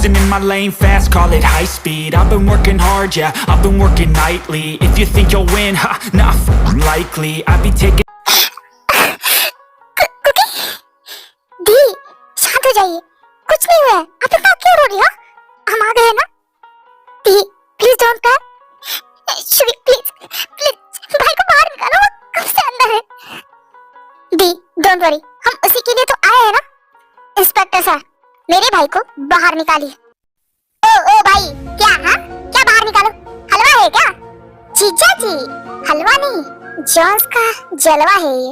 cruising in my lane fast, call it high speed. I've been working hard, yeah, I've been working nightly. If you think you'll win, ha, not likely. I be taking दी, शांत हो जाइए, कुछ नहीं हुआ है। आप इतना क्यों रो रही हो? हम आ गए ना। दी, please don't cry. Shri, please please भाई को बाहर निकालो, वो कब से अंदर है। दी, डोंट वरी, हम उसी के लिए तो आए हैं ना। इंस्पेक्टर सर, मेरे भाई को बाहर निकालिए। ओ भाई, क्या हाँ? क्या बाहर निकालो? हलवा है क्या? जीजा जी, हलवा नहीं, जॉन्स का जलवा है ये।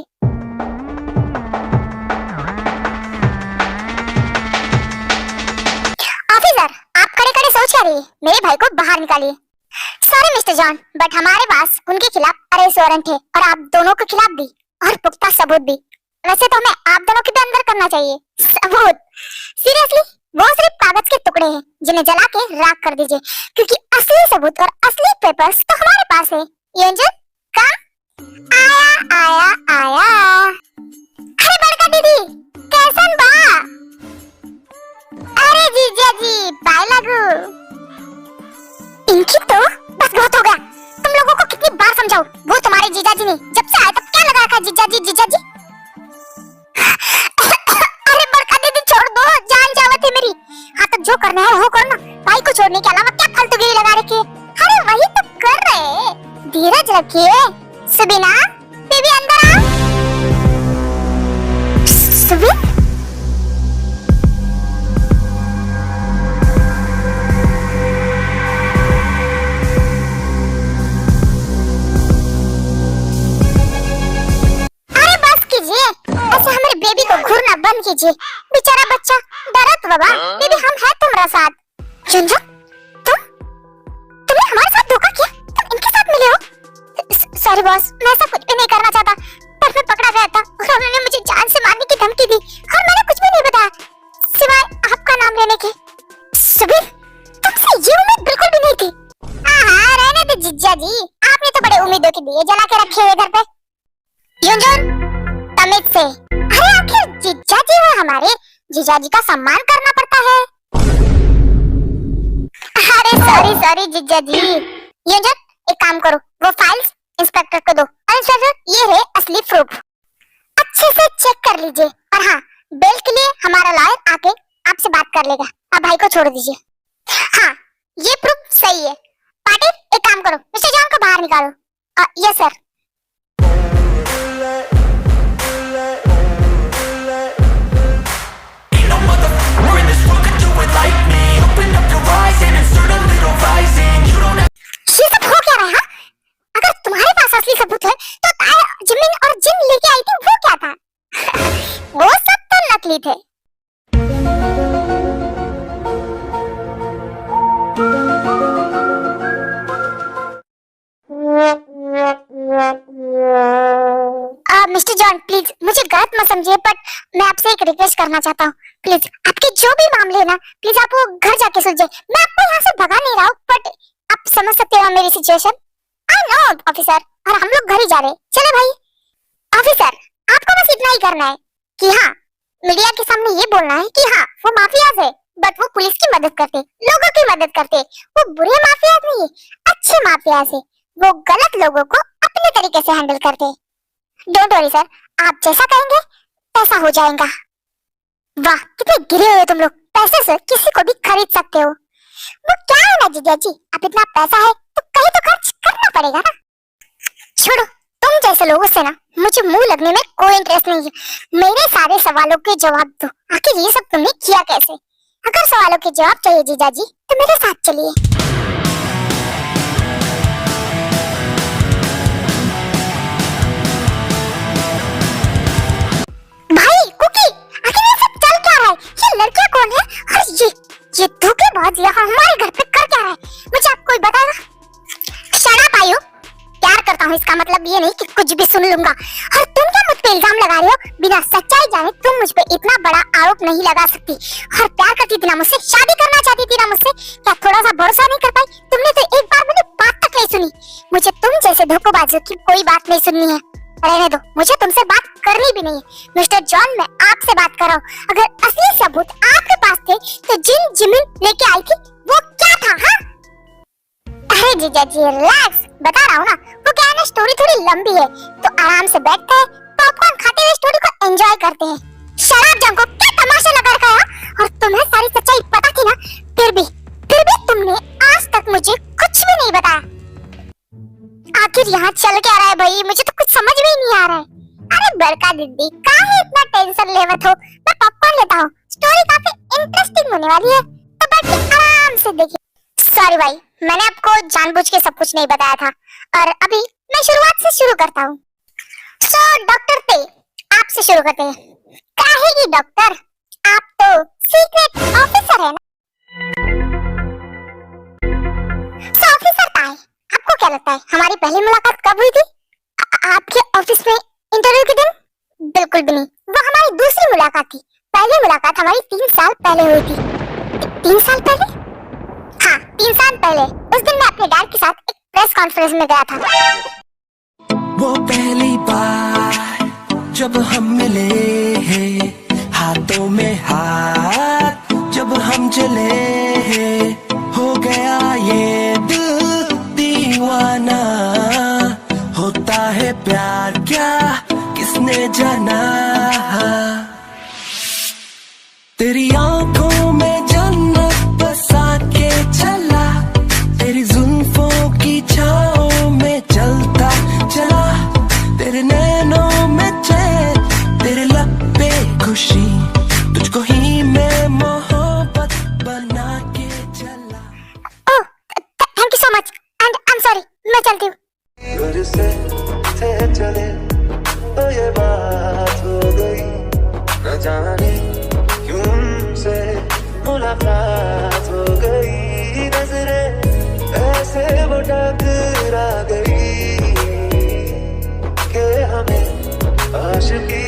ऑफिसर, आप खड़े खड़े सोच क्या रही है? मेरे भाई को बाहर निकालिए। सॉरी मिस्टर जॉन, बट हमारे पास उनके खिलाफ अरेस्ट वारंट है और आप दोनों के खिलाफ भी, और पुख्ता सबूत भी। वैसे तो हमें आप दोनों के भी अंदर करना चाहिए। सबूत? सीरियसली? वो सिर्फ कागज के टुकड़े हैं जिन्हें जला के राख कर दीजिए, क्योंकि असली सबूत और असली पेपर्स तो हमारे पास है। योंजन, कम आया आया आया। अरे बड़का दीदी, कैसन बा? अरे जीजा जी, पाए लागू। इनकी तो बस बहुत हो गया। तुम लोगों को कितनी बार समझाऊं? वो तुम्हारे जीजा जी ने जब से आए तब क्या लगा रखा जीजा जी जीजा जी। अरे बड़का दीदी छोड़ दो, जान जावत है मेरी। हाँ तो जो करना है वो करो ना, भाई को छोड़ने के अलावा क्या फालतूगिरी लगा रखी है? अरे वही तो कर रहे, धीरज रखिए। सुबीना बेबी अंदर आओ। सुबीन, ऐसे हमारे बेबी को घूरना बंद कीजिए। बेचारा बच्चा डरत बाबा। बेबी हम हैं तुम्हारा साथ। झुनझुन, तुमने हमारे साथ धोखा किया, तुम इनके साथ मिले हो। सॉरी बॉस, मैं ऐसा कुछ भी नहीं करना चाहता, पर मैं पकड़ा गया था और उन्होंने मुझे जान से मारने की धमकी दी और मैंने कुछ भी नहीं बताया सिवाय आपका नाम लेने के। सुबीर, तुमसे ये उम्मीद बिल्कुल भी नहीं थी। हाँ रहने दो जीजा जी, आपने तो बड़े उम्मीदों के दिए जला के रखे हुए घर पे। युंजन, तमीज से। अरे आखिर जीजा जी हो हमारे, जीजा जी का सम्मान करना पड़ता है। अरे सॉरी जीजा जी। युंजन, एक काम करो, वो फाइल्स इंस्पेक्टर को दो। इंस्पेक्टर, ये है असली प्रूफ, अच्छे से चेक कर लीजिए। और हाँ, बेल के लिए हमारा लॉयर आके आपसे बात कर लेगा। आप भाई को छोड़ दीजिए। हाँ, ये प्रूफ सही है। पाटिल, एक काम करो, मिस्टर जॉन को बाहर निकालो। Yes sir. ये सब हो क्या रहा है? अगर तुम्हारे पास असली सबूत है तो ताया जिमिन और जिन लेके आई थी वो क्या था? वो सब तो नकली थे। मिस्टर जॉन प्लीज मुझे गलत मत समझिए, बट मैं आपसे एक रिक्वेस्ट करना चाहता हूँ। प्लीज आपके जो भी मामले है ना, प्लीज आप वो घर जाके सुलझे। मैं आपको यहाँ से भगा नहीं रहा हूँ, बट आप समझ सकते हो मेरी सिचुएशन। आई नो ऑफिसर, और हम लोग घर ही जा रहे। चले भाई। ऑफिसर, आपको बस इतना ही करना है कि हाँ, मीडिया के सामने ये बोलना है कि हाँ वो माफियाज है, बट वो पुलिस की मदद करते, लोगों की मदद करते। वो बुरे माफियाज नहीं है, अच्छे माफियाज है। वो गलत लोगों को अपने तरीके से हैंडल करते। डोंट वरी सर, आप जैसा कहेंगे ऐसा हो जाएगा। वाह, कितने गिरे हुए तुम लोग। पैसे से किसी को भी खरीद सकते हो। वो क्या है ना जीजा जी, अब इतना पैसा है तो कहीं तो खर्च करना पड़ेगा ना। छोड़ो, तुम जैसे लोगों से ना मुझे मुंह लगने में कोई इंटरेस्ट नहीं है। मेरे सारे सवालों के जवाब दो। आखिर ये सब तुमने किया कैसे? अगर सवालों के जवाब चाहिए जीजा जी तो मेरे साथ चलिए। लड़कियां कौन है? और ये धोखेबाज यहाँ हमारे घर पे कर क्या रहा है? मुझे आप कोई बताएगा? शट अप आयु, प्यार करता हूँ इसका मतलब ये नहीं कि कुछ भी सुन लूंगा। और तुम क्या मुझ पे इल्जाम लगा रहे हो? बिना सच्चाई जाने तुम मुझ पे इतना बड़ा आरोप नहीं लगा सकती। और प्यार करती थी ना मुझसे, शादी करना चाहती थी ना मुझसे, क्या थोड़ा सा भरोसा नहीं कर पाई? तुमने तो एक बार मेरी बात तक नहीं सुनी। मुझे तुम जैसे धोखेबाजों की कोई बात नहीं सुननी है। रहने दो, मुझे तुमसे बात करनी भी नहीं है। मिस्टर जॉन, मैं आपसे बात कर रहा हूँ। अगर असली सबूत आपके पास थे तो जिन जिमिन लेके आई थी वो क्या था? हाँ, अरे जीजा जी रिलैक्स, बता रहा हूँ ना। वो क्या है ना, स्टोरी थोड़ी लंबी है तो आराम से बैठते हैं, पॉपकॉर्न खाते हुए स्टोरी को एंजॉय करते हैं। शराब जंग को क्या तमाशा लगा रखा है? और तुम्हें सारी सच्चाई पता थी ना, फिर भी तुमने आज तक मुझे कुछ भी नहीं बताया। आखिर यहाँ चल क्या रहा है भाई, मुझे तो कुछ समझ में ही नहीं आ रहा है। अरे बड़का दीदी, काहे इतना टेंशन लेवत हो? मैं पॉपकॉर्न लेता हूँ, स्टोरी काफी इंटरेस्टिंग होने वाली है, तो बैठ के आराम से देखिए। सॉरी भाई, मैंने आपको जानबूझ के सब कुछ नहीं बताया था, और अभी मैं शुरुआत से शुरू करता हूँ। सो डॉक्टर ते, आपसे शुरू करते हैं। काहे की डॉक्टर, आप तो सीक्रेट ऑफिसर है ना? सो ऑफिसर ताई, आपको क्या लगता है हमारी पहली मुलाकात कब हुई थी? आपके ऑफिस में इंटरव्यू के दिन? बिल्कुल भी नहीं, वो हमारी दूसरी मुलाकात थी। पहली मुलाकात हमारी 3 साल पहले हुई थी। 3 साल पहले? हाँ, 3 साल पहले। उस दिन मैं अपने डैड के साथ एक प्रेस कॉन्फ्रेंस में गया था। वो पहली बार जब हम मिले हैं, हाथों में हाथ जब हम चले हैं, हो गया ये दिल दीवाना। होता है प्यार क्या किसने जाना, तेरी आंखों में जन्नत बसा के चला, तेरी जुल्फों की छाओं में चलता चला, तेरे नैनों में चैन, तेरे लब पे खुशी, तुझको ही मैं मोहब्बत बना के चला। Oh, thank you so much and I am sorry, मैं चलती हूँ। घर से थे चले तो ये बात हो गई, न जाने क्यों से मुलाकात हो गई, नजरें ऐसे वो टकरा गई कि हमें आशिकी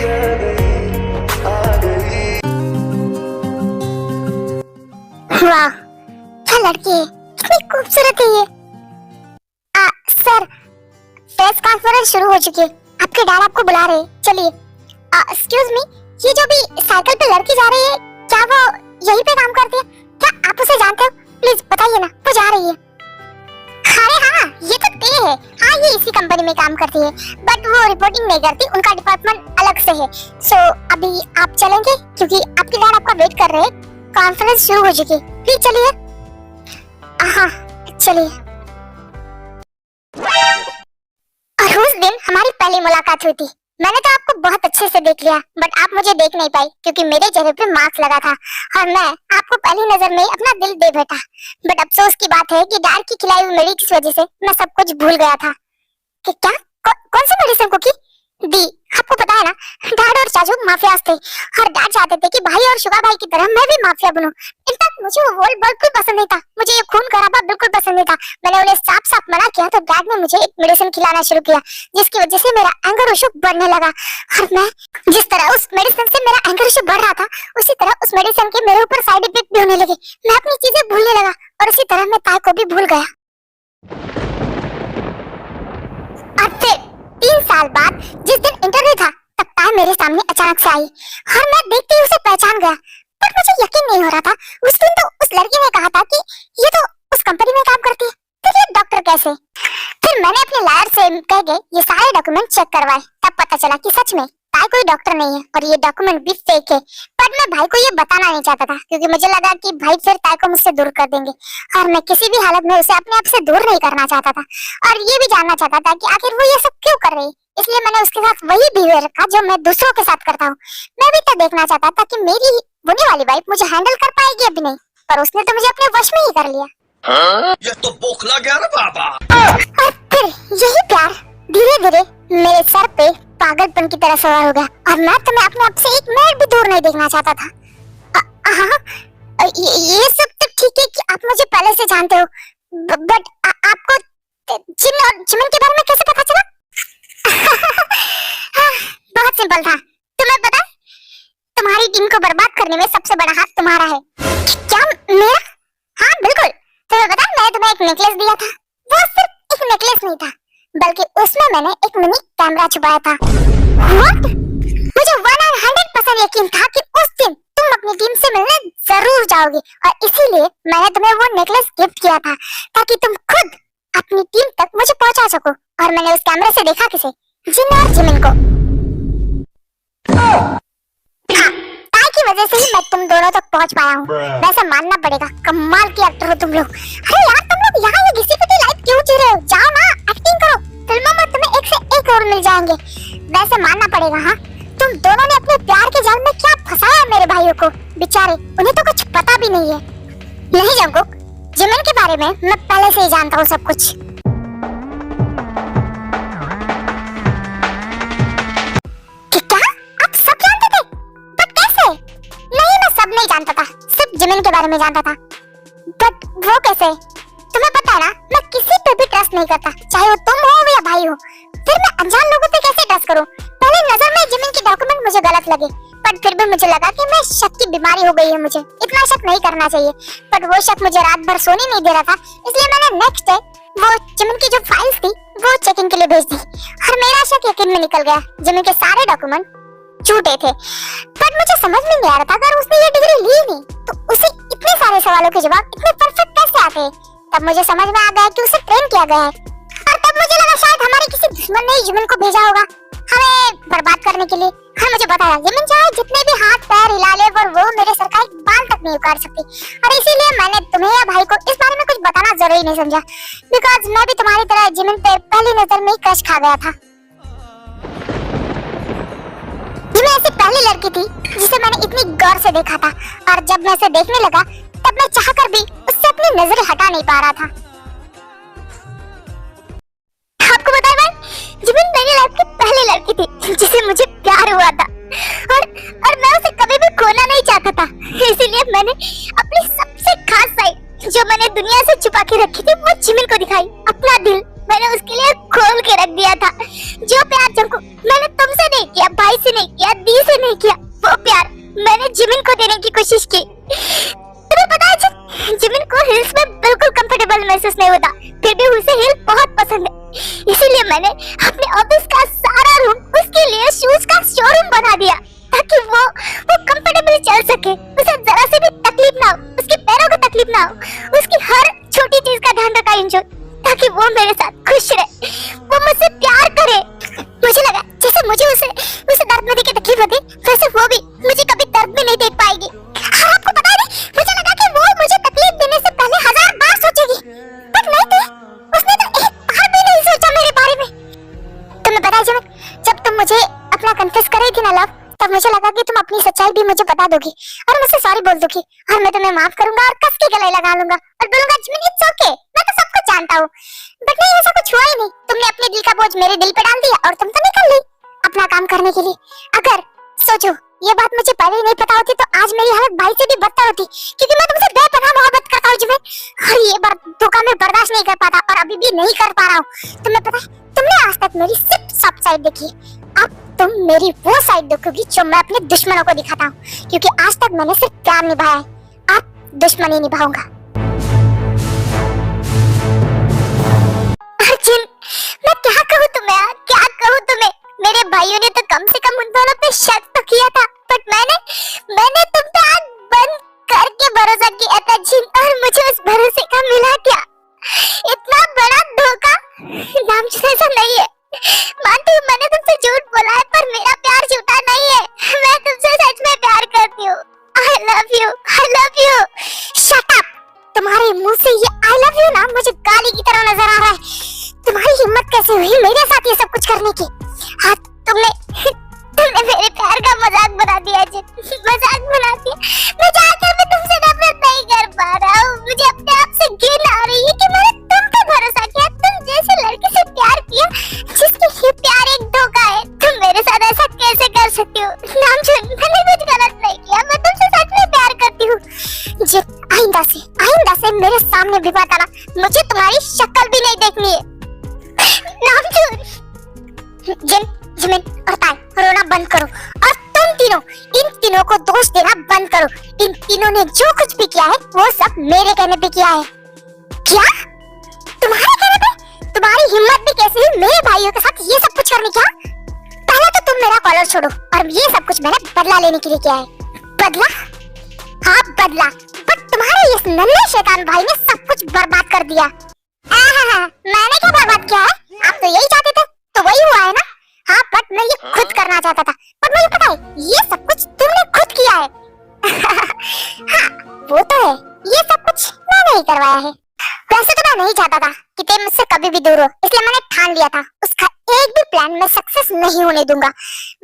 आ गई। वाह, क्या लड़की है, कितनी खूबसूरत है ये। सर, प्रेस कॉन्फ्रेंस शुरू हो चुकी है, आपके डैड आपको बुला रहे हैं, चलिए। एक्सक्यूज मी, ये जो भी साइकिल पे लड़की जा रही है, क्या वो यहीं पे काम करती है? क्या आप उसे जानते हो? प्लीज बताइए ना, वो जा रही है। अरे हाँ, ये तो ते है। हाँ, ये इसी कंपनी में काम करती है, बट वो रिपोर्टिंग नहीं करती, उनका डिपार्टमेंट अलग से है। सो अभी आप चलेंगे क्योंकि आपके डैड आपका वेट कर रहे हैं। कॉन्फ्रेंस शुरू हो चुकी है, प्लीज चलिए। हाँ, चलिए। और उस दिन हमारी पहली मुलाकात हुई थी। मैंने तो आपको बहुत अच्छे से देख लिया, बट आप मुझे देख नहीं पाई क्योंकि मेरे चेहरे पे मास्क लगा था और मैं आपको पहली नजर में अपना दिल दे बैठा। बट अफसोस की बात है कि डैड की खिलाई हुई मेडिसिन की वजह से मैं सब कुछ भूल गया था। कि क्या? कौन सी मेडिसिन कुकी? दी, आपको पता है ना, डैड और चाचू माफियाज थे और डैड चाहते थे कि भाई और शुगा भाई की तरह मैं भी माफिया बनूं। इनफैक्ट मुझे वो वर्ड बिल्कुल पसंद नहीं था, मुझे ये खून खराबा बिल्कुल पसंद नहीं था। मैंने उन्हें साफ साफ मना किया तो डैड ने मुझे एक मेडिसिन खिलाना शुरू किया, जिसकी वजह से मेरा एंगर इशू बढ़ने लगा। और मैं जिस तरह उस मेडिसिन से मेरा एंगर इशू बढ़ रहा था, उसी तरह उस मेडिसिन के मेरे ऊपर साइड इफेक्ट भी होने लगे। मैं अपनी चीजें भूलने लगा और उसी तरह मैं ताई को भी भूल गया। और फिर 3 साल बाद जिस दिन इंटरव्यू था, तब ताई मेरे सामने अचानक से आई और मैं देखते ही उसे पहचान गया। पर मुझे यकीन नहीं हो रहा था। उस दिन तो उस लड़की ने कहा था कि ये तो उस कंपनी में काम करती है, तो ये डॉक्टर कैसे? फिर मैंने अपने लॉयर से कह के ये सारे डॉक्यूमेंट चेक करवाए, तब पता चला कि सच में ताई कोई डॉक्टर नहीं है और ये डॉक्यूमेंट भी फेक है। पर मैं भाई को ये बताना नहीं चाहता था क्योंकि मुझे लगा कि भाई फिर ताई को मुझसे दूर कर देंगे और मैं किसी भी हालत में उसे अपने आप से दूर नहीं करना चाहता था और ये भी जानना चाहता था कि आखिर वो ये सब क्यों कर रही है। इसलिए मैंने उसके साथ वही बिहेवियर रखा जो मैं दूसरों के साथ करता हूँ। मैं भी तो देखना चाहता था कि मेरी होने वाली वाइफ मुझे हैंडल कर पाएगी अभी नहीं, पर उसने तो मुझे अपने वश में ही कर लिया। ये तो बोखला गया ना बाबा। और फिर यही प्यार धीरे धीरे मेरे सर पे पागलपन की तरह सवार हो गया और मैं तुम्हें अपने आप से एक मिनट भी दूर नहीं देखना चाहता था। ये सब तो ठीक है कि आप मुझे पहले से जानते हो, बट आपको जिन और चिमन के बारे में कैसे पता चला? बहुत सिंपल था। तुम्हें पता है, तुम्हारी टीम को बर्बाद करने में सबसे बड़ा हाथ तुम्हारा है। क्या मेरा? हाँ बिल्कुल। तुम्हें पता है, मैंने तुम्हें एक नेकलेस दिया था। वो सिर्फ एक नेकलेस नहीं था, बल्कि उसमें इसलिए मैंने एक मिनी कैमरा छुपाया था। What? मुझे 100% यकीन था कि उस दिन तुम अपनी टीम से मिलने जरूर जाओगे और इसीलिए मैंने तुम्हें वो नेकलेस गिफ्ट किया था ताकि तुम खुद अपनी टीम तक मुझे पहुंचा सको। और मैंने उस कैमरे से देखा किसे? जिन और जिमिन को। हाँ, ताई की वजह से ही मैं तुम दोनों तक पहुंच पाया हूँ। वैसे मानना पड़ेगा, कमाल के एक्टर हो तुम लोग। अरे यार तुम लोग यहाँ ये घिसी पिटी लाइफ क्यों जी रहे हो? जाओ ना, एक्टिंग करो। फिल्मों में तुम्हें एक से एक और मिल जाएंगे। वैसे मानना पड़ेगा, हाँ तुम दोनों ने अपने प्यार के जाल में क्या फंसाया मेरे भाइयों को। बेचारे, उन्हें तो कुछ पता भी नहीं है। नहीं जंगकुक, जिमिन के बारे में मैं पहले से ही जानता हूँ सब कुछ। नहीं जानता था, सिर्फ जिमिन के बारे में जानता था। बट वो कैसे? तुम्हें पता है ना, मैं किसी पे भी ट्रस्ट नहीं करता, चाहे वो तुम हो या भाई हो। फिर मैं अनजान लोगों पे कैसे ट्रस्ट करूं? पहले नजर में जिमिन के डॉक्यूमेंट मुझे गलत लगे, पर फिर भी मुझे लगा कि मैं शक की बीमारी हो गई है। मुझे इतना शक नहीं करना चाहिए, पर वो शक मुझे रात भर सोने नहीं दे रहा था। इसलिए मैंने नेक्स्ट डे वो जिमिन की जो फाइल्स थी वो चेकिंग के लिए भेज दी और मेरा शक यकीन में निकल गया। जिमिन के सारे डॉक्यूमेंट झूठे थे। पर मुझे समझ में नहीं आ रहा था, अगर उसने ये डिग्री ली नहीं तो उसे इतने सारे सवालों के जवाब इतने परफेक्ट कैसे आते? तब मुझे समझ में आ गया कि उसे ट्रेन किया गया है। और तब मुझे लगा शायद हमारे किसी दुश्मन ने जिमिन को भेजा होगा हमें बर्बाद करने के लिए। हाँ मुझे पता है, जिमिन चाहे जितने भी हाथ पैर हिला ले पर वो मेरे सर का एक बाल तक नहीं उखाड़ सकती। और इसीलिए मैंने तुम्हें या भाई को इस बारे में कुछ बताना जरूरी नहीं समझा, बिकॉज मैं भी तुम्हारी तरह जिमिन पे पहली नजर में ही क्रश खा गया था। जिमिन ऐसी पहली लड़की थी जिसे मैंने इतनी गौर से देखा था, और जब मैं उसे देखने लगा तब मैं चाहकर भी उससे अपनी नजरें हटा नहीं पा रहा था। आपको पता है भाई, जिमिन मेरी लाइफ की पहली लड़की थी जिसे मुझे प्यार हुआ था, और मैं उसे कभी भी खोना नहीं चाहता था। इसीलिए मैंने अपनी सबसे खास साइड जो मैंने दुनिया से छुपा के रखी थी वो जिमिन को दिखाई। अपना दिल मैंने उसके लिए खोल के रख दिया था। जो प्यार जंको मैंने तुमसे नहीं किया, भाई से नहीं किया, दी से नहीं किया, वो प्यार मैंने जिमिन को देने की कोशिश की। तुम्हें पता है जिमिन को हिल्स में बिल्कुल कंफर्टेबल महसूस नहीं होता, फिर भी उसे हिल बहुत पसंद है। इसीलिए मैंने अपने ऑफिस का सारा रूम उसके लिए शूज का शोरूम बना दिया ताकि वो कंफर्टेबल चल सके, उसे जरा से भी तकलीफ ना हो, उसके पैरों को तकलीफ ना हो, उसकी हर छोटी चीज का ध्यान रखा इंजॉय, ताकि वो मेरे साथ खुश रहे, वो मुझसे प्यार करे। मुझे लगा जैसे मुझे उसे दर्द में देख के तकलीफ होती, वैसे वो भी मुझे कभी दर्द में नहीं देख पाएगी। और आपको पता है, मुझे लगा कि वो मुझे तकलीफ देने से पहले 1000 बार सोचेगी, पर नहीं थी, उसने तो एक बार भी नहीं सोचा मेरे बारे में। तुम्हें पता है जिमिन, जब तुम मुझे अपना कन्फेस कर रही थी ना लव, तब मुझे लगा कि तुम अपनी सच्चाई भी मुझे बता दोगी और मुझसे सॉरी बोल दोगी, और मैं तुम्हें माफ करूंगा और कस के गले लगा लूंगा और बोलूंगा जिमिन इट्स ओके, मैं तो सब कुछ जानता हूँ। बट नहीं, ऐसा कुछ हुआ ही नहीं। तुमने अपने दिल का बोझ मेरे दिल पे डाल दिया और तुम तो निकल गई अपना काम करने के लिए। अगर सोचो ये बात मुझे पहले ही नहीं पता होती तो आज मेरी हालत भाई से भी बदतर होती, क्योंकि मैं तुमसे बेपनाह मोहब्बत करता हूँ जिमिन, और ये बात धोखा मैं बर्दाश्त नहीं कर पाता और अभी भी नहीं कर पा रहा हूँ। तुम्हें पता है, तुमने आज तक मेरी सिर्फ सॉफ्ट साइड देखी, अब तुम मेरी वो साइड देखोगी जो मैं अपने दुश्मनों को दिखाता हूँ, क्योंकि आज तक मैंने सिर्फ प्यार निभाया है, अब दुश्मनी निभाऊंगा। अर्जुन, मैं क्या कहूँ तुम्हें यार, क्या कहूँ तुम्हें? मेरे भाइयों ने तो कम से कम उन दोनों पे शक तो किया था, बट मैंने तुम पे आग बंद करके भरोसा किया था जिन, और मुझे उस भरोसे का मिला क्या? इतना बड़ा धोखा नाम जैसा नहीं है। मानती हूँ मैंने तुमसे झूठ बोला है, पर मेरा प्यार झूठा नहीं है, मैं तुमसे सच में प्यार करती हूँ। I love you, I love you। Shut up! तुम्हारे मुंह से ये I love you ना मुझे गाली की तरह नजर आ रहा है। तुम्हारी हिम्मत कैसे हुई मेरे साथ ये सब कुछ करने की? हाँ, तुमने मेरे प्यार का मजाक बना दिया जी, मजाक बना दिया। मैं चाहकर भी तुमसे नफरत नहीं कर पा रहा हूँ, मुझे अपने आप से घिन आ रही है कि मैंने तुम पे भरोसा किया, तुम जैसे लड़के से प्यार किया जिसके लिए प्यार एक धोखा है। तुम मेरे साथ ऐसा कैसे कर सकती हो? नामचुन, मैंने कुछ गलत नहीं किया, मैं तुमसे सच में प्यार करती हूँ। जी, आइंदा से मेरे सामने भी मत आना, मुझे तुम्हारी शक्ल भी नहीं देखनी है। नामचुन, जिमिन और ताई, रोना बंद करो, और तुम तीनों, इन तीनों को दोष देना बंद करो। इन तीनों ने जो कुछ भी किया है वो सब मेरे कहने पे किया है। क्या? तुम्हारे कहने पे? तुम्हारी हिम्मत भी कैसी हुई मेरे भाइयों के साथ ये सब कुछ करने की? पहले तो तुम मेरा कॉलर छोड़ो और ये सब कुछ मैंने बदला लेने के लिए किया है। बदला? हाँ बदला, बट तुम्हारे इस नन्हे शैतान भाई ने सब कुछ बर्बाद कर दिया। मैंने क्या बर्बाद किया है? आप तो यही चाहते थे, तो वही हुआ है ना? हाँ बट मैं ये खुद करना चाहता था, पर मुझे पता है ये सब कुछ तुमने खुद किया है। हाँ वो तो है, ये सब कुछ मैंने ही करवाया है। वैसे तो मैं नहीं चाहता था कि तुम मुझसे कभी भी दूर हो, इसलिए मैंने ठान लिया था उसका एक भी प्लान मैं सक्सेस नहीं होने दूंगा।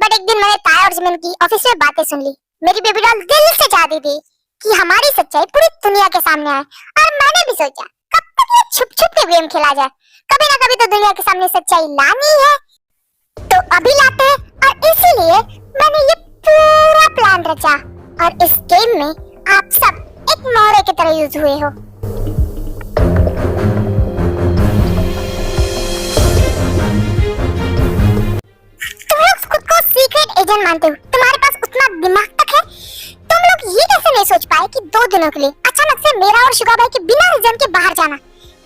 बट एक दिन मैंने ताया और जमीन की ऑफिस में बातें सुन ली। मेरी बेबी डॉल दिल से चाहती थी कि हमारी सच्चाई पूरी दुनिया के सामने आए, और मैंने भी सोचा कब तक ये छुप छुप के गेम खेला जाए, कभी ना कभी तो दुनिया के सामने सच्चाई लानी है, तो अभी लाते हैं। और इसीलिए मैंने ये पूरा प्लान रचा, और इस गेम में आप सब एक मोहरे की तरह यूज हुए हो। तुम लोग खुद को सीक्रेट एजेंट मानते हो, तुम्हारे पास उतना दिमाग तक है? तुम लोग ये कैसे नहीं सोच पाए कि 2 दिनों के लिए अचानक से मेरा और शुगा भाई के बिना रीजन के बाहर जाना,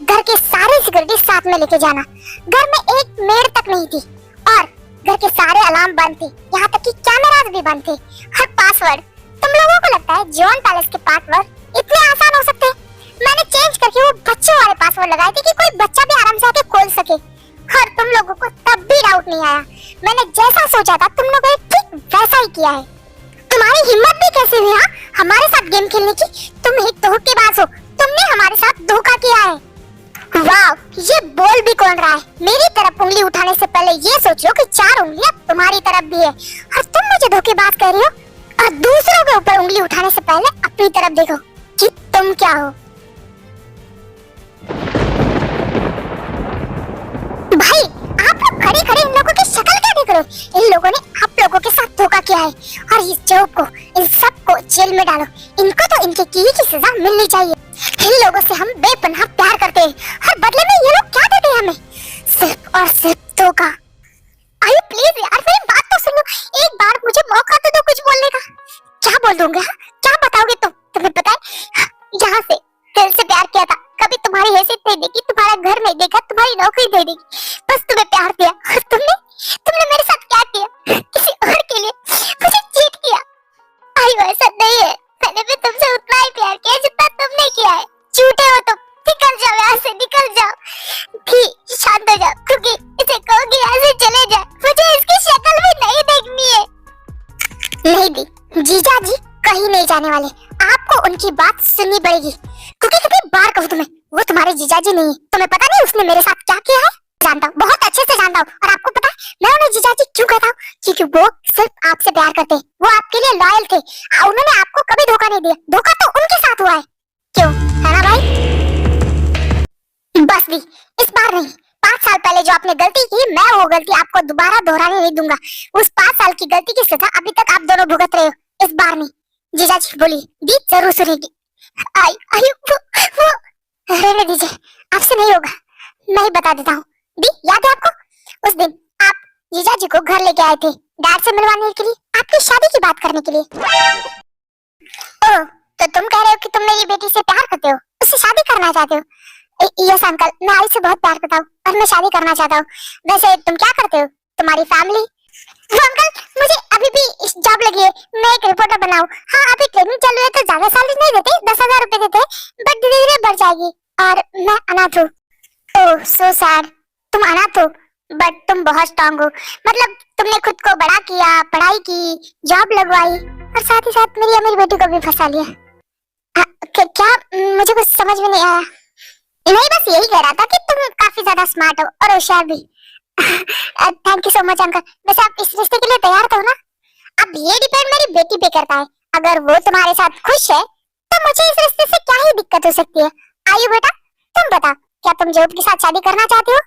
घर के सारे सिक्योरिटी साथ में लेके जाना, घर में एक मेड तक नहीं थी, और घर के सारे अलार्म बंद थे, यहाँ तक कि कैमरास भी बंद थे, और पासवर्ड, तुम लोगों को लगता है जॉन पैलेस के पासवर्ड इतने आसान हो सकते हैं? मैंने चेंज करके वो बच्चों वाले पासवर्ड लगाए थे कि कोई बच्चा भी आराम से आके खोल सके, और तुम लोगों को तब भी डाउट नहीं आया। मैंने जैसा सोचा था तुम लोगों ने ठीक वैसा ही किया है। तुम्हारी हिम्मत भी कैसे हुई हमारे साथ गेम खेलने की? तुम एक धोखेबाज हो, तुमने हमारे साथ धोखा किया है। वाह, ये बोल भी कौन रहा है? मेरी तरफ उंगली उठाने से पहले ये सोच लो कि 4 उंगलियां तुम्हारी तरफ भी है, और तुम मुझे धोखेबाज कह रही हो, और दूसरों के ऊपर उंगली उठाने से पहले अपनी तरफ देखो कि तुम क्या हो। भाई आप लोग खड़े खड़े इन लोगों की शक्ल क्या देख रहे हो? इन लोगों ने आप लोगों के साथ धोखा किया है, और इस जॉब को, इन सबको जेल में डालो। इनको तो इनके किए की सजा मिलनी चाहिए। इन लोगों से हम बेपनाह प्यार करते हैं, और बदले में ये लोग क्या देते हैं हमें? सिर्फ और सिर्फ धोखा। आयु प्लीज यार मेरी बात तो सुनो, एक बार मुझे मौका तो दो कुछ बोलने का। क्या बोल दूंगा? क्या बताओगे तुम? तुम्हें पता है यहाँ से दिल से प्यार किया था, कभी तुम्हारी हैसियत नहीं देखी, तुम्हारा घर नहीं देखा, तुम्हारी नौकरी नहीं देखी, बस तुम्हें प्यार किया। और तुमने मेरे साथ क्या किया? किसी और के लिए मुझे चीट किया। आयु ऐसा नहीं है, मैंने भी तुमसे उतना ही प्यार किया जितना तुमने किया है। झूठे हो तुम, निकल जाओ यहाँ से, निकल जाओ। भी शांत हो जाओ, क्योंकि इसे कहोगे यहाँ से चले जाए, मुझे इसकी शक्ल भी नहीं देखनी है। नहीं दी, जीजा जी कहीं नहीं जाने वाले, आपको उनकी बात सुननी पड़ेगी, क्योंकि कितनी बार कहूँ तुम्हें, वो तुम्हारे जीजा जी नहीं है। तुम्हें पता नहीं उसने मेरे साथ क्या किया है? जानता हूँ, बहुत अच्छे से जानता हूँ, और आपको पता है मैं उन्हें जीजा जी क्यों कहता हूँ? क्योंकि वो सिर्फ आपसे प्यार करते हैं, वो आपके लिए लॉयल थे, उन्होंने आपको कभी धोखा नहीं दिया। धोखा तो उनके साथ हुआ है, क्यों है ना भाई? बस भी इस बार नहीं, 5 साल पहले जो आपने गलती की, मैं वो गलती आपको दोबारा दोहराने नहीं दूंगा। उस 5 साल की गलती की सजा अभी तक आप दोनों भुगत रहे हो, इस बार नहीं। जीजा जी बोलिए, दी जरूर सुनेगी। वो रहने दीजिए, आपसे नहीं होगा, मैं ही बता देता हूँ। दी याद है आपको, उस दिन आप जीजा जी को घर लेके आए थे डैड से मिलवाने के लिए, आपकी शादी की बात करने के लिए। ओह, तो तुम कह रहे हो कि तुम मेरी बेटी से प्यार करते हो, उससे शादी करना चाहते हो? यस अंकल, मैं आई से बहुत प्यार करता हूँ और मैं शादी करना चाहता हूँ। वैसे तुम क्या करते हो? तुम्हारी फैमिली? अंकल मुझे अभी भी जॉब लगी है, मैं एक रिपोर्टर बनाऊं। हाँ अभी ट्रेनिंग चालू है तो ज्यादा सैलरी नहीं देते, 10,000 रुपए देते, बट धीरे धीरे बढ़ जाएगी। और मैं अनाथ हूँ। ओह सो सैड, तुम अनाथ हो बट तुम बहुत स्ट्रांग हो। मतलब तुमने खुद को बड़ा किया, पढ़ाई की, जॉब लगवाई, और साथ ही साथ मेरी अमीर बेटी को भी फंसा लिया। क्या मुझे कुछ समझ में नहीं आया। नहीं बस यही कह रहा था कि तुम काफी ज्यादा स्मार्ट हो और होशियार भी। Thank you so much uncle. वैसे आप इस रिश्ते के लिए तैयार तो हो ना? अब ये डिपेंड मेरी बेटी पे करता है, अगर वो तुम्हारे साथ खुश है तो मुझे इस रिश्ते से क्या ही दिक्कत हो सकती है। आयु बेटा तुम बता, क्या तुम जोब के साथ शादी करना चाहती हो?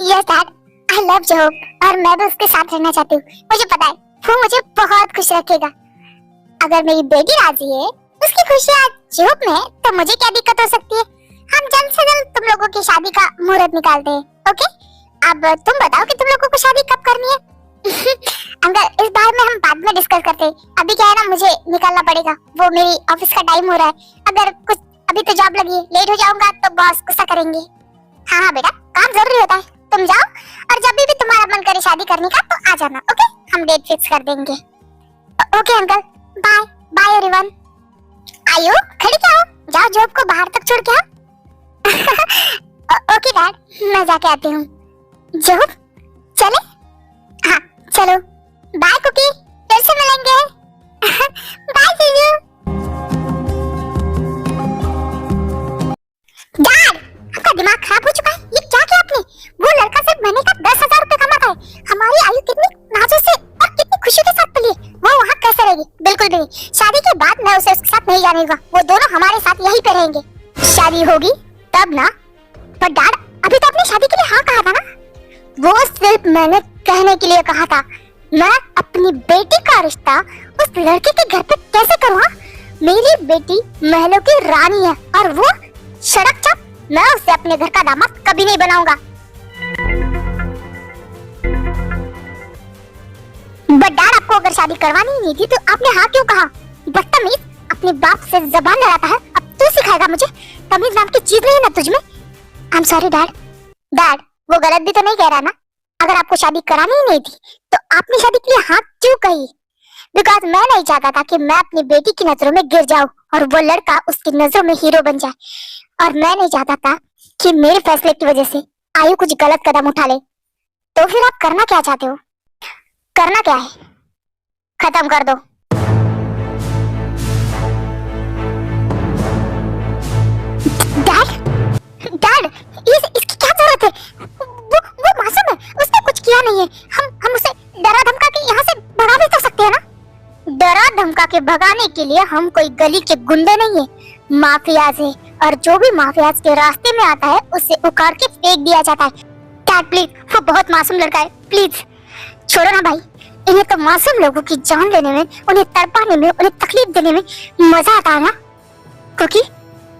यस डैड, आई लव जोब और मैं भी उसके साथ रहना चाहती हूँ। मुझे पता है वो मुझे बहुत खुश रखेगा। अगर मेरी बेटी राजी है, उसकी खुशियाँ जोब में, तो मुझे क्या दिक्कत हो सकती है? हम जल्द से जल्द तुम लोगों की शादी का मुहूर्त निकालते हैं, ओके? अब तुम बताओ कि तुम लोगों को शादी कब करनी है? अंकल इस बारे में हम बाद में डिस्कस करते हैं, अभी क्या है ना मुझे निकलना पड़ेगा, वो मेरी ऑफिस का टाइम हो रहा है। अगर कुछ अभी तो जॉब लगी, लेट हो जाऊंगा तो बॉस गुस्सा करेंगे। हाँ हाँ बेटा, काम जरूरी होता है। तुम जाओ और जब भी तुम्हारा मन करे शादी करने का तो आ जाना, ओके? हम डेट फिक्स कर देंगे। Okay uncle, bye bye everyone. आयो, खड़ी क्या हो? जाओ जॉब को बाहर तक छोड़ के आओ। ओके डैड, मैं जाके आती हूँ। जॉब चले? हाँ चलो, बाय कुकी, फिर से मिलेंगे। बाय जीजू। डैड, आपका दिमाग खराब हो चुका है। ये क्या किया आपने? वो लड़का सिर्फ महीने का 10,000 रुपए कमाता है। हमारी आयु कितनी नाजुक से और कितनी खुशी के साथ पली है। वो वहाँ कैसे रहेगी? बिल्कुल भी नहीं। शादी के बाद मैं उसे उसके साथ नहीं जाने दूंगा। वो दोनों हमारे साथ यहीं पे रहेंगे। शादी होगी तब ना। पर डैड, अभी तो आपने शादी के लिए हाँ कहा था ना? वो सिर्फ मैंने कहने के लिए कहा था। मैं अपनी बेटी का रिश्ता उस लड़के के घर पे कैसे करूँ? मेरी बेटी महलों की रानी है और वो सड़क चाप। मैं उसे अपने घर का दामाद कभी नहीं बनाऊंगा। बट डैड, आपको अगर शादी करवानी ही नहीं थी तो आपने हाँ क्यों कहा? बदतमीज, अपने बाप से जबान लड़ाता है। अब तू सिखाएगा मुझे? तमीज नाम की चीज नहीं है ना तुझमें। आई एम सॉरी डैड। डैड, वो गलत भी तो नहीं कह रहा ना? अगर आपको शादी करानी ही नहीं थी तो आपने शादी के लिए हाँ क्यों कही? बिकॉज मैं नहीं चाहता था कि मैं अपनी बेटी की नजरों में गिर जाऊं और वो लड़का उसकी नजरों में हीरो बन जाए। और मैं नहीं चाहता था कि मेरे फैसले की वजह से आयु कुछ गलत कदम उठा ले। तो फिर आप करना क्या चाहते हो? करना क्या है? खत्म कर दो। डैड, डैड, इसकी क्या जरूरत है? वो मासूम है, उसने कुछ किया नहीं है। हम उसे डरा धमका के यहाँ से भगा भी तो सकते हैं ना? डरा धमका के भगाने के लिए हम कोई गली के गुंडे नहीं है, माफियाज है। और जो भी माफियाज के रास्ते में आता है उसे उखाड़ के फेंक दिया जाता है। डैड प्लीज, वो बहुत मासूम लड़का है, प्लीज छोड़ो ना भाई। इन्हें तो मासूम लोगों की जान लेने में, उन्हें तड़पाने में, उन्हें तकलीफ देने में मजा आता है ना? क्योंकि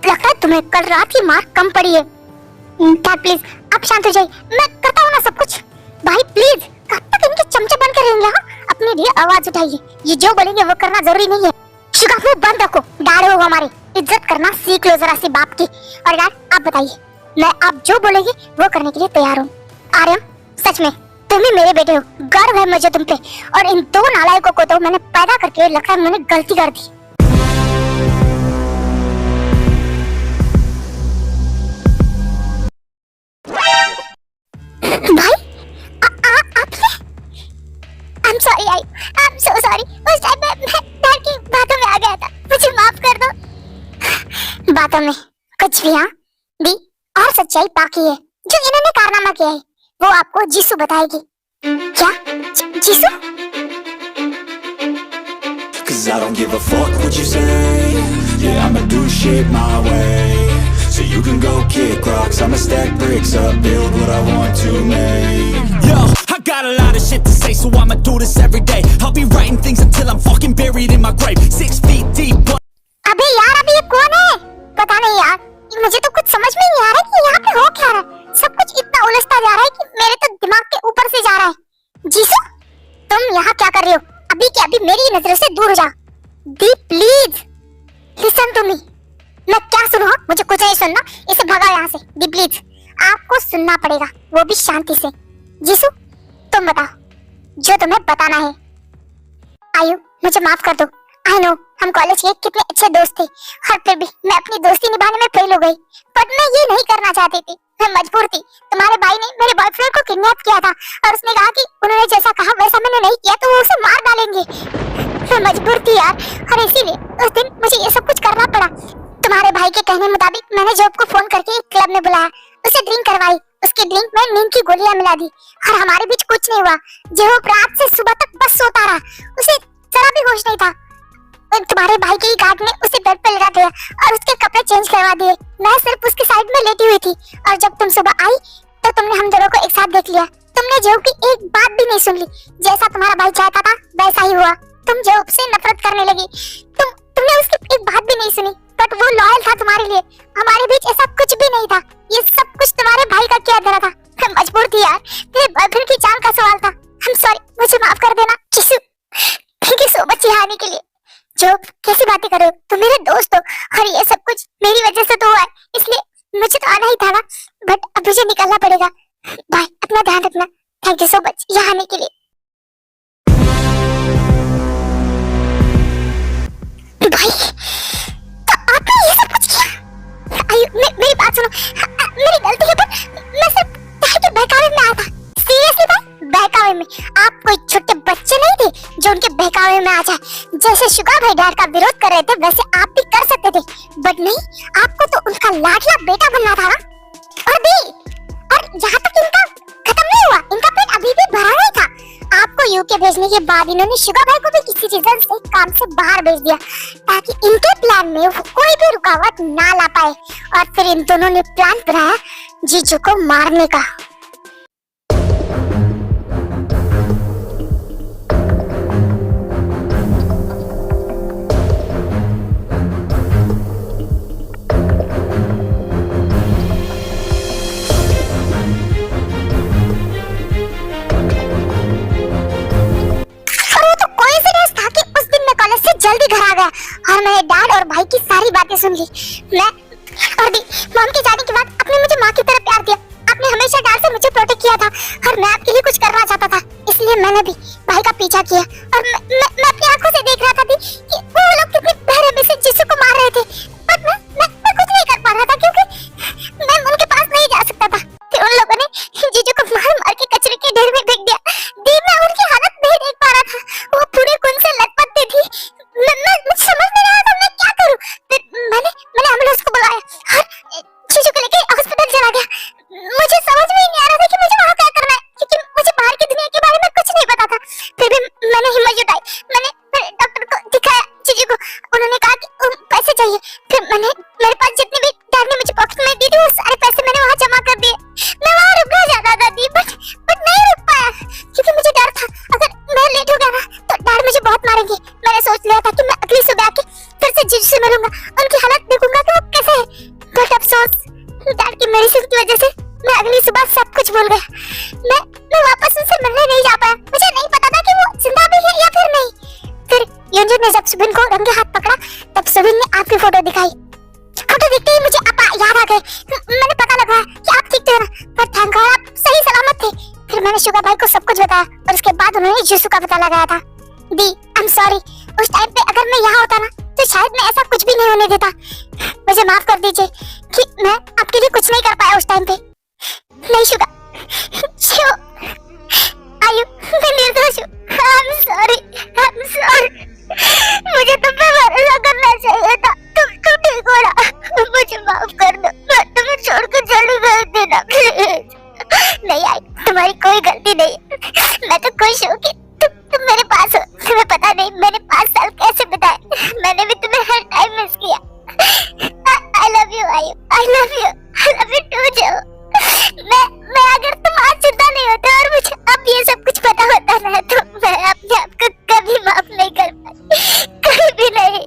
लगता है तुम्हें कल रात की मार कम पड़ी है। डैड प्लीज, आप शांत हो जाइए, मैं करता हूँ ना सब कुछ। भाई प्लीज, कब तक इनके चमचे बन कर रहेंगे? अपने लिए आवाज उठाइए। ये जो बोलेंगे वो करना जरूरी नहीं है। शुगर मुंह बंद रखो। डैड हो हमारे, इज्जत करना सीख लो जरा सी बाप की। और डैड, आप बताइए, मैं आप जो बोलेंगे वो करने के लिए तैयार हूँ। आर्यन, सच में तुम ही मेरे बेटे हो। गर्व है मुझे तुम पे। और इन दो नालायकों को तो मैंने पैदा करके लगता है मैंने गलती कर दी। भाई, आपने? I'm sorry, I'm so sorry। उस टाइम मैं डैड की बातों में आ गया था, मुझे माफ कर दो। बातों में कुछ भी हाँ भी और सच्चाई बाकी है। जो इन्होंने कारनामा किया है वो आपको जीसू बताएगी। क्या? Jisshu? Cause I don't give a fuck what you say. Yeah, I'ma do shit my way. So you can go kick rocks, I'ma stack bricks up, build what I want to make. Yo, I got a lot of shit to say, so I'ma do this every day. I'll be writing things until I'm fucking buried in my grave. 6 feet deep. अबे यार, अभी ये कौन है? पता नहीं यार, मुझे तो कुछ समझ में नहीं आ रहा कि यहाँ पे हो क्या रहा है। सब कुछ इतना उलझता जा रहा है कि मेरे तो दिमाग के ऊपर से जा रहा है। जीसू, तुम यहाँ क्या कर रहे हो? अभी के अभी मेरी नजरों से दूर हो जा। दी प्लीज लिसन टू मी। मैं क्या सुनूं? मुझे कुछ नहीं सुनना। इसे भगा यहाँ से। दी प्लीज, आपको सुनना पड़ेगा, वो भी शांति से। जीसू, तुम बताओ जो तुम्हें बताना है। आयु, मुझे माफ कर दो। आई नो हम कॉलेज के कितने अच्छे दोस्त थे और फिर भी मैं अपनी दोस्ती निभाने में फेल हो गई। बट मैं ये नहीं करना चाहती थी, मैं मजबूर थी। तुम्हारे भाई ने मेरे बॉयफ्रेंड को किडनैप किया था और उसने कहा कि उन्होंने जैसा कहा वैसा मैंने नहीं किया तो वो उसे मार डालेंगे। मैं मजबूर थी यार, और इसीलिए उस दिन मुझे ये सब कुछ करना पड़ा। तुम्हारे भाई के कहने मुताबिक मैंने जॉब को फोन करके एक क्लब में बुलाया, उसे ड्रिंक करवाई, उसके ड्रिंक में नींद की गोलियां मिला दी और हमारे बीच कुछ नहीं हुआ। जेहोब रात से सुबह तक बस सोता रहा, उसे जरा भी होश नहीं था। तुम्हारे भाई के ही गार्ड ने उसे बेड पे लगा दिया और उसके कपड़े चेंज करवा दिए। मैं सिर्फ उसके साइड में लेटी हुई थी और जब तुम सुबह आई तो तुमने हम दोनों को एक साथ देख लिया। तुमने जेहोब की एक बात भी नहीं सुन ली। जैसा तुम्हारा भाई चाहता था वैसा ही हुआ। तुम जेहोब से नफरत करने लगी। तुमने उसकी एक बात भी नहीं सुनी। बट वो लॉयल था तुम्हारे लिए। हमारे बीच ऐसा कुछ भी नहीं था। ये सब कुछ तुम्हारे भाई का किया धरा था। मैं मजबूर थी यार, मेरे बॉयफ्रेंड की जान का सवाल था। आई एम सॉरी, मुझे माफ कर देना। Jisshu, thank you so much यहाँ आने के लिए। जो कैसी बातें कर रहे हो, तुम मेरे दोस्त हो और ये सब कुछ मेरी वजह से तो हुआ है, इसलिए मुझे तो आना ही था ना, बट अब मुझे निकलना पड़ेगा। बाय, अपना ध्यान रखना। थैंक यू सो मच यहाँ आने के लिए। भाई, तो आपने ये सब कुछ किया? आयु, मेरी बात सुनो, मेरी गलती है, पर मैं सिर्फ के बहकावे में आया था। सीरियसली भाई, बहकावे में? आप कोई छोटे बच्चे नहीं थे जो उनके बहकावे में आ जाए। जैसे शुगर भाई डैड का विरोध कर रहे थे वैसे आप भी कर सकते थे, बट नहीं, आपको तो उनका लाडला बेटा बनना था ना। और यहाँ तक इनका खत्म नहीं हुआ, इनका पेट अभी भी भरा नहीं था। आपको यूके भेजने के बाद इन्होंने शुगर भाई को भी किसी रीजन से काम से बाहर भेज दिया ताकि इनके प्लान में कोई भी रुकावट ना ला पाए। और फिर इन दोनों ने प्लान बनाया जीजू को मारने का। और मैंने डैड और भाई की सारी बातें सुन ली। मैं और दी मॉम के जाने के बाद आपने मुझे माँ की तरह प्यार दिया। आपने हमेशा डैड से मुझे प्रोटेक्ट किया था और मैं आपके लिए कुछ करना चाहता था, इसलिए मैंने भी भाई का पीछा किया। और मैं अपनी आंखों से देख रहा था दी कि वो लोग कितने बेरहमी से जीसू को मार रहे थे, बट मैं कुछ नहीं कर पा रहा था क्योंकि मैं उनके पास नहीं जा सकता था। फिर उन लोगों ने जीजू को मार मार के कचरे के ढेर में फेंक दिया। दी मैं उनकी हालत नहीं देख पा रहा था, वो पूरे खून से लथपथ थी। मुझे समझ नहीं रहा था मैं क्या करूं। फिर मैंने एम्बुलेंस को बुलाया और जीजू को लेके हॉस्पिटल चला गया। मुझे समझ में ही नहीं आ रहा था कि मुझे वहाँ क्या करना है, क्योंकि मुझे बाहर की दुनिया के बारे में कुछ नहीं पता था। फिर भी मैंने हिम्मत जुटाई, मैंने डॉक्टर को दिखाया जीजू को। उन्होंने कहा कि पैसे चाहिए। फिर मेरे पास जितने भी डैड ने मुझे पॉकेट में दी थी वो सारे पैसे मैंने वहाँ जमा कर दिए। मैं वहाँ रुकना चाहता था दी, बट नहीं रुक पाया क्योंकि मुझे डर था अगर मैं लेट हो गया ना तो डैड मुझे बहुत मारेंगे। मैंने सोच लिया था कि मैं अगली सुबह आके फिर से जीजू से मिलूंगा, उनकी हालत देखूंगा कि वो कैसे है। बट अफसोस, डैड की मेडिसिन की वजह से मैं अगली सुबह सब कुछ भूल गया। मैं वापस उनसे मिलने नहीं जा पाया। मुझे नहीं पता था कि वो जिंदा भी है या फिर नहीं। फिर युंजन ने जब सुबिन को रंगे हाथ पकड़ा तब सुबिन ने आपकी फोटो दिखाई। फोटो देखते ही मुझे आप याद आ गए। मैंने पता लगा कि आप ठीक थे ना, पर थैंक गॉड आप सही सलामत थे। फिर मैंने शुगर भाई को सब कुछ बताया और उसके बाद उन्होंने जीसू का पता लगाया था। दी आई एम सॉरी, उस टाइम पे अगर मैं यहाँ होता ना तो शायद मैं ऐसा कुछ भी नहीं होने देता। मुझे माफ कर दीजिए कि मैं आपके लिए कुछ नहीं कर पाया उस टाइम पे। नहीं शुगर, मैं निर्दोष हूँ। आई एम सॉरी। मुझे तुम पे भरोसा करना चाहिए था। तुम ठीक हो ना? मुझे माफ कर दो, मैं तुम्हें छोड़कर चली गई थी ना, प्लीज। नहीं आई, तुम्हारी कोई गलती नहीं। मैं तो खुश हूँ कि तुम मेरे पास हो। तुम्हें पता नहीं मैंने 5 साल कैसे बिताए। मैंने भी तुम्हें हर टाइम मिस किया। I love you आयु, I love you too जो। मैं अगर तुम आज जिंदा नहीं होते और मुझे अब ये सब कुछ पता होता ना तो मैं अपने आप को कभी माफ नहीं कर पाई, कभी भी नहीं।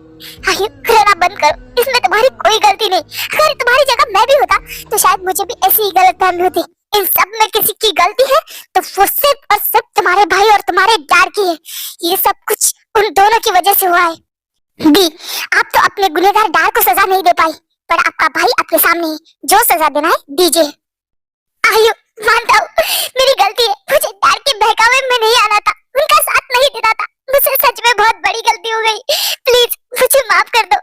आयु रोना बंद करो, इसमें तुम्हारी कोई गलती नहीं। अगर तुम्हारी जगह मैं भी होता तो शायद मुझे भी ऐसी ही गलतफहमी होती। इन सब में किसी की गलती है तो वो सिर्फ और सिर्फ तुम्हारे भाई और तुम्हारे डैड की है। ये सब कुछ उन दोनों की वजह से हुआ है। दी आप तो अपने गुनहगार डैड को सजा नहीं दे पाई, पर आपका भाई आपके सामने है, जो सजा देना है दीजिए। आयु मानता हूँ मेरी गलती है, मुझे डैड के बहकावे में नहीं आना था, उनका साथ नहीं देना था। मुझसे सच में बहुत बड़ी गलती हो गई, प्लीज मुझे माफ कर दो।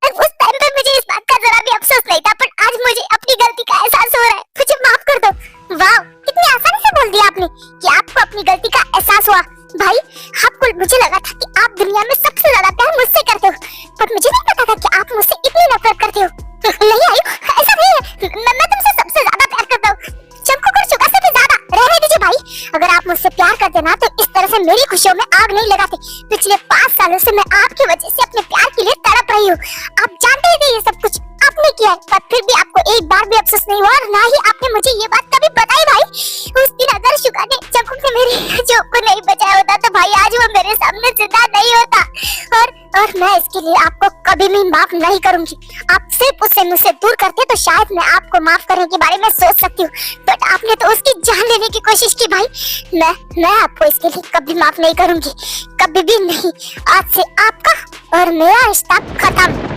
उस टाइम पे मुझे इस बात का जरा भी अफसोस नहीं था, पर आज मुझे अपनी गलती का एहसास हो रहा है। मुझे माफ कर दो। वाह, कितनी आसानी से बोल दिया आपने कि आपको अपनी गलती का एहसास हुआ। भाई आपको, मुझे लगा था कि आप दुनिया में सबसे ज्यादा प्यार मुझसे करते हो, पर मुझे नहीं पता था कि आप मुझसे इतनी नफरत करते हो। नहीं आयु, ऐसा नहीं है। मैं तुमसे सबसे ज्यादा प्यार करता हूँ, चमकू और शुगर से भी ज्यादा। रहने दीजिए भाई, अगर आप मुझसे प्यार करते ना तो इस तरह से मेरी खुशियों में आग नहीं लगाते। पिछले 5 सालों से मैं आपकी वजह से अपने प्यार के लिए तड़प रही हूँ। आप जानते ही थे ये सब कुछ आपने किया है, पर फिर भी आपको एक बार भी अफसोस नहीं हुआ और ना ही आपने मुझे ये बात कभी बताई। भाई उस दिन अगर शुगर ने चमकू से मेरी जोक को नहीं बचाया होता तो भाई आज वो मेरे सामने जिंदा नहीं होता। और मैं इसके लिए आपको कभी भी माफ नहीं करूंगी। आप सिर्फ उसे मुझसे दूर करते तो शायद मैं आपको माफ करने के बारे में सोच सकती हूँ, बट आपने तो उसकी जान लेने की कोशिश की। भाई मैं आपको इसके लिए कभी माफ नहीं करूंगी, कभी भी नहीं। आज से आपका और मेरा रिश्ता खत्म।